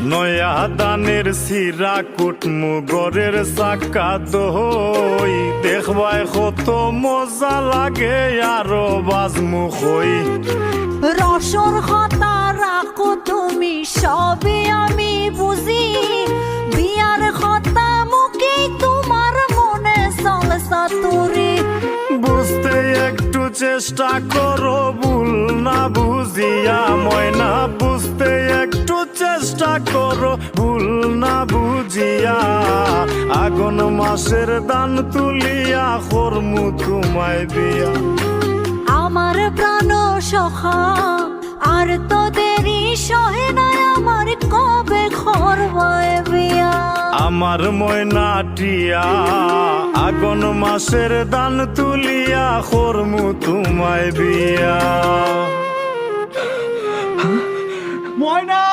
নয়া দানের সিরা কুটমু গরের চাকা দই দেখবাই কত মজা লাগে আরো বাজমু কই রসর কথা রাখো তুমি সবই আমি বুঝি বিয়ার কথা মুখে তোমার মনে চলসা তুরি বুঝতে একটু চেষ্টা করো ভুল না বুঝিয়া ময়না বুঝতে একটু চেষ্টা করো ভুল না বুঝিয়া আগুন মাসের দান তুলিয়া করমু তোমায় বিয়া আমার প্রাণ সখা আর তো দেরি সহে না আমার কবে খরবায় বিয়া আমার ময়নাটিয়া আগুন মাসের দান তুলিয়া করমু তোমায় বিয়া ময়না